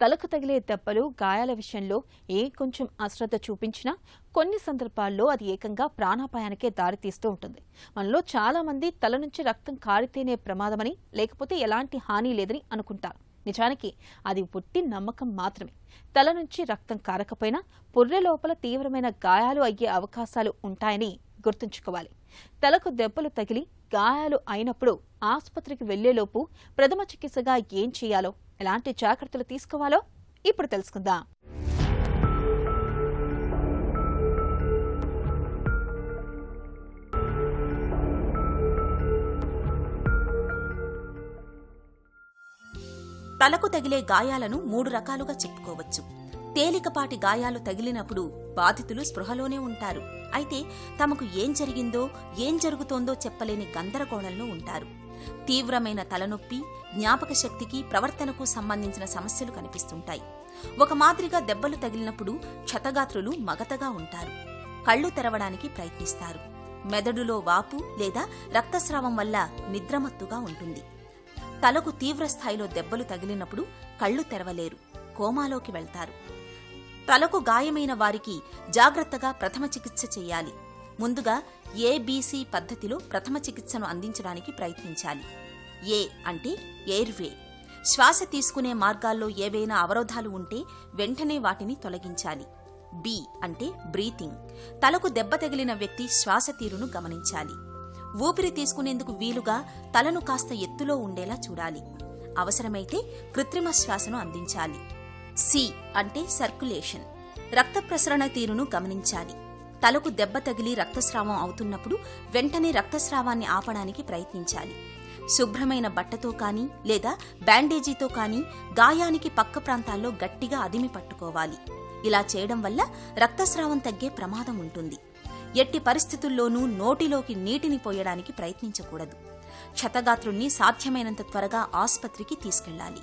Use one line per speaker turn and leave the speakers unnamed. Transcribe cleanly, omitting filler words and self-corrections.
తలకు తగిలే దెబ్బలు, గాయాల విషయంలో కొంచెం అశ్రద్ధ చూపించినా కొన్ని సందర్భాల్లో అది ఏకంగా ప్రాణాపాయానికే దారితీస్తూ ఉంటుంది. మనలో చాలా మంది తల నుంచి రక్తం కారితేనే ప్రమాదమని, లేకపోతే ఎలాంటి హాని లేదని అనుకుంటారు. నిజానికి అది పుట్టి నమ్మకం మాత్రమే. తల నుంచి రక్తం కారకపోయినా పుర్రె లోపల తీవ్రమైన గాయాలు అయ్యే అవకాశాలు ఉంటాయని గుర్తుంచుకోవాలి. తలకు దెబ్బలు తగిలి గాయాలు అయినప్పుడు ఆసుపత్రికి వెళ్లేలోపు ప్రథమ చికిత్సగా ఏం చేయాలో, ఎలాంటి జాగ్రత్తలు తీసుకోవాలో ఇప్పుడు తెలుసుకుందాం.
తలకు తగిలే గాయాలను 3 రకాలుగా చెప్పుకోవచ్చు. తేలికపాటి గాయాలు తగిలినప్పుడు బాధితులు స్పృహలోనే ఉంటారు. అయితే తమకు ఏం జరిగిందో, ఏం జరుగుతోందో చెప్పలేని గందరగోళంలో ఉంటారు. తీవ్రమైన తలనొప్పి, జ్ఞాపక శక్తికి, ప్రవర్తనకు సంబంధించిన సమస్యలు కనిపిస్తుంటాయి. ఒక మాదిరిగా దెబ్బలు తగిలినప్పుడు క్షతగాత్రులు మగతగా ఉంటారు. కళ్లు తెరవడానికి ప్రయత్నిస్తారు. మెదడులో వాపు లేదా రక్తస్రావం వల్ల నిద్రమత్తుగా ఉంటుంది. తలకు తీవ్రస్థాయిలో దెబ్బలు తగిలినప్పుడు కళ్లు తెరవలేరు, కోమాలోకి వెళ్తారు. తలకు గాయమైన వారికి జాగ్రత్తగా ప్రథమ చికిత్స చేయాలి. ముందుగా ABC పద్ధతిలో ప్రథమ చికిత్సను అందించడానికి ప్రయత్నించాలి. ఏ అంటే ఎయిర్వే. శ్వాస తీసుకునే మార్గాల్లో ఏవైనా అవరోధాలు ఉంటే వెంటనే వాటిని తొలగించాలి. B అంటే బ్రీతింగ్. తలకు దెబ్బ తగిలిన వ్యక్తి శ్వాస తీరును గమనించాలి. ఊపిరి తీసుకునేందుకు వీలుగా తలను కాస్త ఎత్తులో ఉండేలా చూడాలి. అవసరమైతే కృత్రిమ శ్వాసను అందించాలి. C అంటే సర్క్యులేషన్. రక్త ప్రసరణ తీరును గమనించాలి. తలకు దెబ్బ తగిలి రక్తస్రావం అవుతున్నప్పుడు వెంటనే రక్తస్రావాన్ని ఆపడానికి ప్రయత్నించాలి. శుభ్రమైన బట్టతో కానీ లేదా బ్యాండేజీతో కానీ గాయానికి పక్క ప్రాంతాల్లో గట్టిగా అదిమి పట్టుకోవాలి. ఇలా చేయడం వల్ల రక్తస్రావం తగ్గే ప్రమాదం ఉంటుంది. ఎట్టి పరిస్థితుల్లోనూ నోటిలోకి నీటిని పోయడానికి ప్రయత్నించకూడదు. క్షతగాత్రుణ్ణి సాధ్యమైనంత త్వరగా ఆసుపత్రికి తీసుకెళ్లాలి.